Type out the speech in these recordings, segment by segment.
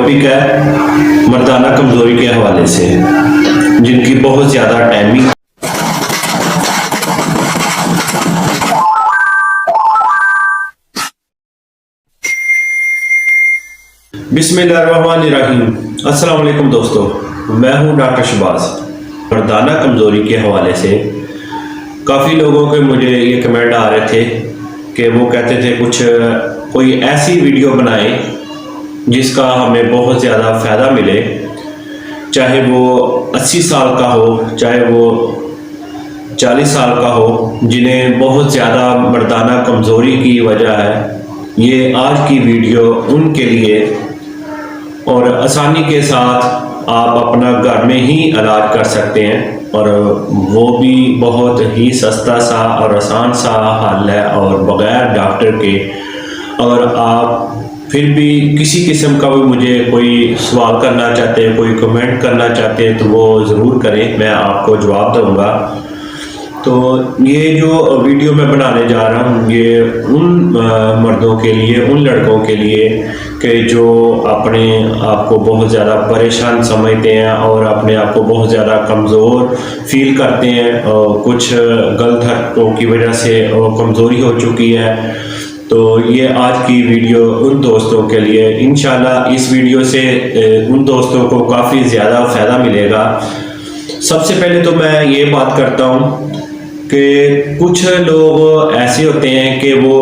Topic है मर्दाना कमजोरी के हवाले से, जिनकी बहुत ज़्यादा टाइमिंग। बिस्मिल्लाहिर्रहमानिर्रहीम। अस्सलाम वालेकुम दोस्तों, मैं हूं डॉक्टर शहबाज। मर्दाना कमज़ोरी के हवाले से काफ़ी लोगों के मुझे ये कमेंट आ रहे थे कि वो कहते थे कोई ऐसी वीडियो बनाए जिसका हमें बहुत ज़्यादा फ़ायदा मिले, चाहे वो 80 साल का हो, चाहे वो 40 साल का हो, जिन्हें बहुत ज़्यादा मर्दाना कमज़ोरी की वजह है। ये आज की वीडियो उनके लिए, और आसानी के साथ आप अपना घर में ही इलाज कर सकते हैं, और वो भी बहुत ही सस्ता सा और आसान सा हल है, और बग़ैर डॉक्टर के। अगर आप फिर भी किसी किस्म का भी मुझे कोई सवाल करना चाहते हैं, कोई कमेंट करना चाहते हैं, तो वो ज़रूर करें, मैं आपको जवाब दूंगा। तो ये जो वीडियो मैं बनाने जा रहा हूँ, ये उन मर्दों के लिए, उन लड़कों के लिए कि जो अपने आप को बहुत ज़्यादा परेशान समझते हैं और अपने आप को बहुत ज़्यादा कमज़ोर फील करते हैं, और कुछ गलत हरकतों की वजह से कमज़ोरी हो चुकी है। तो ये आज की वीडियो उन दोस्तों के लिए। इंशाल्लाह इस वीडियो से उन दोस्तों को काफ़ी ज़्यादा फ़ायदा मिलेगा। सबसे पहले तो मैं ये बात करता हूँ कि कुछ लोग ऐसे होते हैं कि वो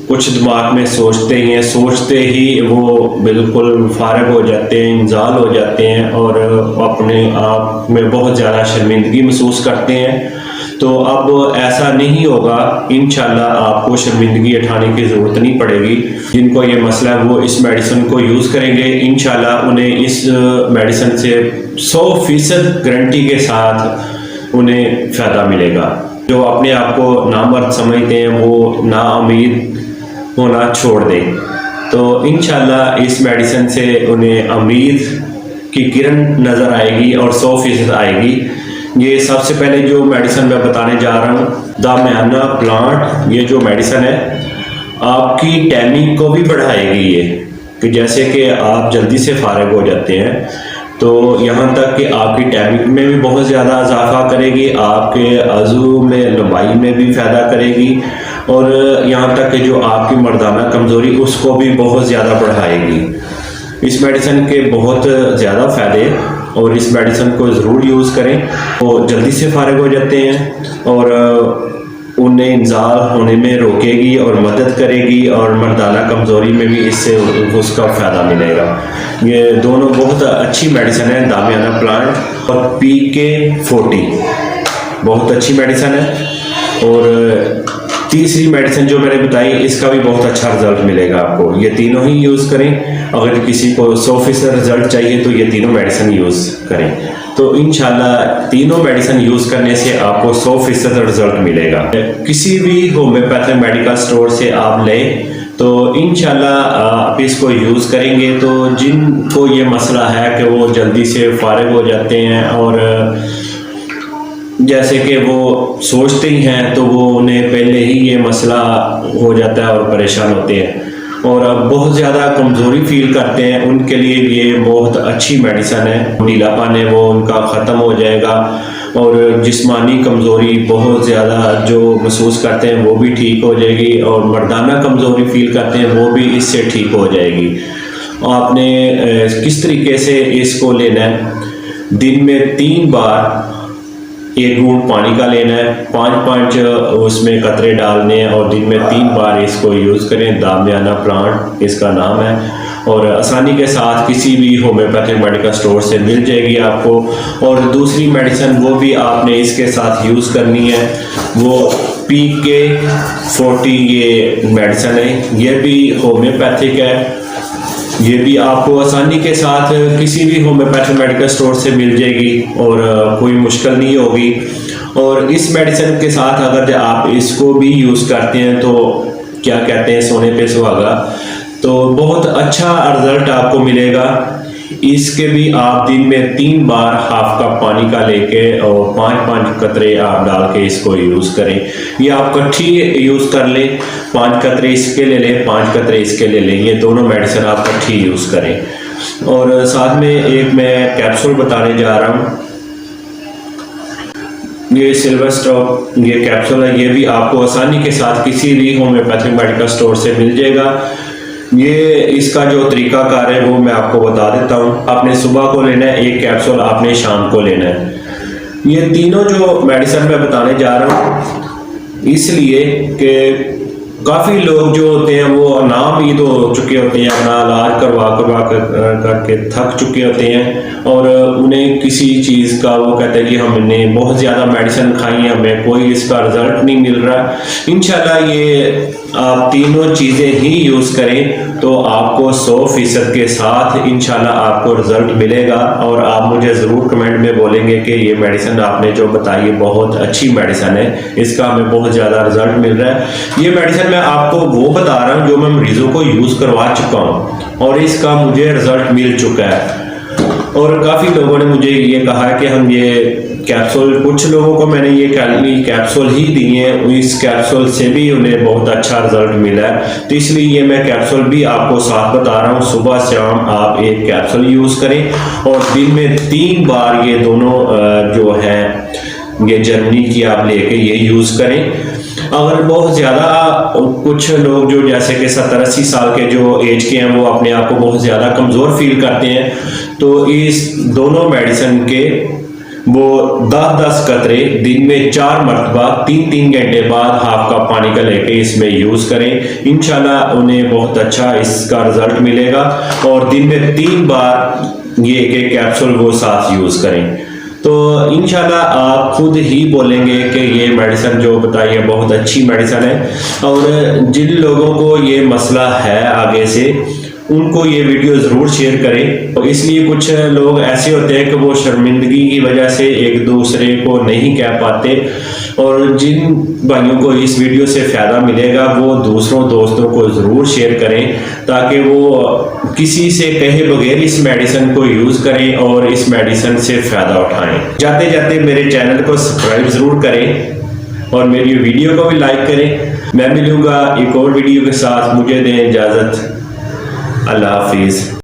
कुछ दिमाग में सोचते ही वो बिल्कुल फारग हो जाते हैं, इंजाल हो जाते हैं, और अपने आप में बहुत ज़्यादा शर्मिंदगी महसूस करते हैं। तो अब ऐसा नहीं होगा, इंशाल्लाह आपको शर्मिंदगी उठाने की ज़रूरत नहीं पड़ेगी। जिनको ये मसला है वो इस मेडिसिन को यूज़ करेंगे, इंशाल्लाह उन्हें इस मेडिसिन से 100% गारंटी के साथ उन्हें फ़ायदा मिलेगा। जो अपने आप को नामर्द समझते हैं वो नाउम्मीद होना छोड़ दें, तो इंशाल्लाह इस मेडिसिन से उन्हें उम्मीद की किरण नज़र आएगी और 100% आएगी। ये सबसे पहले जो मेडिसिन मैं बताने जा रहा हूँ, दामियाना प्लांट, ये जो मेडिसिन है आपकी टाइमिंग को भी बढ़ाएगी। ये कि जैसे कि आप जल्दी से फारिग हो जाते हैं, तो यहाँ तक कि आपकी टाइमिंग में भी बहुत ज़्यादा इजाफा करेगी, आपके अज़ू में लंबाई में भी फ़ायदा करेगी, और यहाँ तक कि जो आपकी मर्दाना कमज़ोरी उसको भी बहुत ज़्यादा बढ़ाएगी। इस मेडिसिन के बहुत ज़्यादा फ़ायदे, और इस मेडिसिन को ज़रूर यूज़ करें। वो जल्दी से फारिग हो जाते हैं और उन्हें इंजाल होने में रोकेगी और मदद करेगी, और मर्दाना कमज़ोरी में भी इससे उसका फ़ायदा मिलेगा। ये दोनों बहुत अच्छी मेडिसिन है, दामियाना प्लांट और PK40 बहुत अच्छी मेडिसिन है। और तीसरी मेडिसिन जो मैंने बताई, इसका भी बहुत अच्छा रिजल्ट मिलेगा आपको। ये तीनों ही यूज़ करें। अगर किसी को 100% रिजल्ट चाहिए तो ये तीनों मेडिसिन यूज़ करें। तो इंशाल्लाह तीनों मेडिसिन यूज़ करने से आपको 100% रिजल्ट मिलेगा। किसी भी होम्योपैथिक मेडिकल स्टोर से आप लें, तो इंशाल्लाह आप इसको यूज़ करेंगे तो जिनको ये मसला है कि वो जल्दी से फारिग हो जाते हैं, और जैसे कि वो सोचते ही हैं तो वो उन्हें पहले ही ये मसला हो जाता है और परेशान होते हैं, और अब बहुत ज़्यादा कमज़ोरी फील करते हैं, उनके लिए ये बहुत अच्छी मेडिसिन है। नीलापन है वो उनका ख़त्म हो जाएगा, और जिस्मानी कमज़ोरी बहुत ज़्यादा जो महसूस करते हैं वो भी ठीक हो जाएगी, और मर्दाना कमज़ोरी फील करते हैं वो भी इससे ठीक हो जाएगी। आपने किस तरीके से इसको लेना है, दिन में 3 बार 1 घूंट पानी का लेना है, 5 उसमें कतरे डालने हैं, और दिन में 3 बार इसको यूज़ करें। दामियाना प्लांट इसका नाम है, और आसानी के साथ किसी भी होम्योपैथिक मेडिकल स्टोर से मिल जाएगी आपको। और दूसरी मेडिसिन वो भी आपने इसके साथ यूज़ करनी है, वो PK40 ये मेडिसिन है। ये भी होम्योपैथिक है, ये भी आपको आसानी के साथ किसी भी होम्योपैथिक मेडिकल स्टोर से मिल जाएगी, और कोई मुश्किल नहीं होगी। और इस मेडिसिन के साथ अगर आप इसको भी यूज़ करते हैं तो क्या कहते हैं, सोने पे सुहागा, तो बहुत अच्छा रिजल्ट आपको मिलेगा। इसके भी आप दिन में 3 बार हाफ कप पानी का लेके और 5-5 कतरे आप डाल के इसको यूज़ करें। ये आप इकट्ठी यूज़ कर लें, 5 कतरे इसके ले लें, 5 कतरे इसके ले लें, ये दोनों मेडिसिन आप इकट्ठी यूज़ करें। और साथ में एक मैं कैप्सूल बताने जा रहा हूँ, ये सिल्वर स्टॉक ये कैप्सूल है, ये भी आपको आसानी के साथ किसी भी होम्योपैथिक मेडिकल स्टोर से मिल जाएगा। ये इसका जो तरीकाकार है वो मैं आपको बता देता हूँ। आपने सुबह को लेना है एक कैप्सूल, आपने शाम को लेना है। ये तीनों जो मेडिसिन मैं बताने जा रहा हूँ इसलिए कि काफ़ी लोग जो होते हैं वो नाउमीद हो चुके होते हैं, अपना इलाज करवा करके थक चुके होते हैं और उन्हें किसी चीज़ का वो कहते हैं कि हमने बहुत ज़्यादा मेडिसिन खाई है, हमें कोई इसका रिजल्ट नहीं मिल रहा। इंशाल्लाह ये आप तीनों चीज़ें ही यूज़ करें तो आपको 100% के साथ इंशाल्लाह आपको रिजल्ट मिलेगा। और आप मुझे ज़रूर कमेंट में बोलेंगे कि ये मेडिसिन आपने जो बताई है बहुत अच्छी मेडिसिन है, इसका हमें बहुत ज़्यादा रिजल्ट मिल रहा है। ये मेडिसिन मैं आपको वो बता रहा हूँ जो मैं मरीजों को यूज़ करवा चुका हूँ और इसका मुझे रिजल्ट मिल चुका है। और काफ़ी लोगों ने मुझे ये कहा कि हम ये कैप्सूल, कुछ लोगों को मैंने ये कैप्सूल ही दी है, इस कैप्सूल से भी उन्हें बहुत अच्छा रिजल्ट मिला है। तो इसलिए ये मैं कैप्सूल भी आपको साथ बता रहा हूँ, सुबह शाम आप एक कैप्सूल यूज़ करें और दिन में 3 बार ये दोनों जो है ये जर्मनी की आप लेके ये यूज़ करें। अगर बहुत ज़्यादा कुछ लोग जो जैसे कि 70-80 साल के जो एज के हैं वो अपने आप को बहुत ज़्यादा कमज़ोर फील करते हैं, तो इस दोनों मेडिसिन के वो 10-10 कतरे दिन में 4 मरतबा 3-3 घंटे बाद हाफ कप पानी का लेके इसमें यूज़ करें। इंशाल्लाह उन्हें बहुत अच्छा इसका रिजल्ट मिलेगा और दिन में 3 बार ये एक कैप्सूल वो साथ यूज़ करें। तो इंशाल्लाह आप खुद ही बोलेंगे कि ये मेडिसिन जो बताई है बहुत अच्छी मेडिसिन है। और जिन लोगों को ये मसला है आगे से उनको ये वीडियो ज़रूर शेयर करें। तो इसलिए कुछ लोग ऐसे होते हैं कि वो शर्मिंदगी की वजह से एक दूसरे को नहीं कह पाते, और जिन भाइयों को इस वीडियो से फ़ायदा मिलेगा वो दूसरों दोस्तों को ज़रूर शेयर करें ताकि वो किसी से कहे बगैर इस मेडिसिन को यूज़ करें और इस मेडिसिन से फ़ायदा उठाएं। जाते जाते मेरे चैनल को सब्सक्राइब ज़रूर करें और मेरी वीडियो को भी लाइक करें। मैं मिलूँगा एक और वीडियो के साथ, मुझे दें इजाज़त। अल्लाह हाफिज़।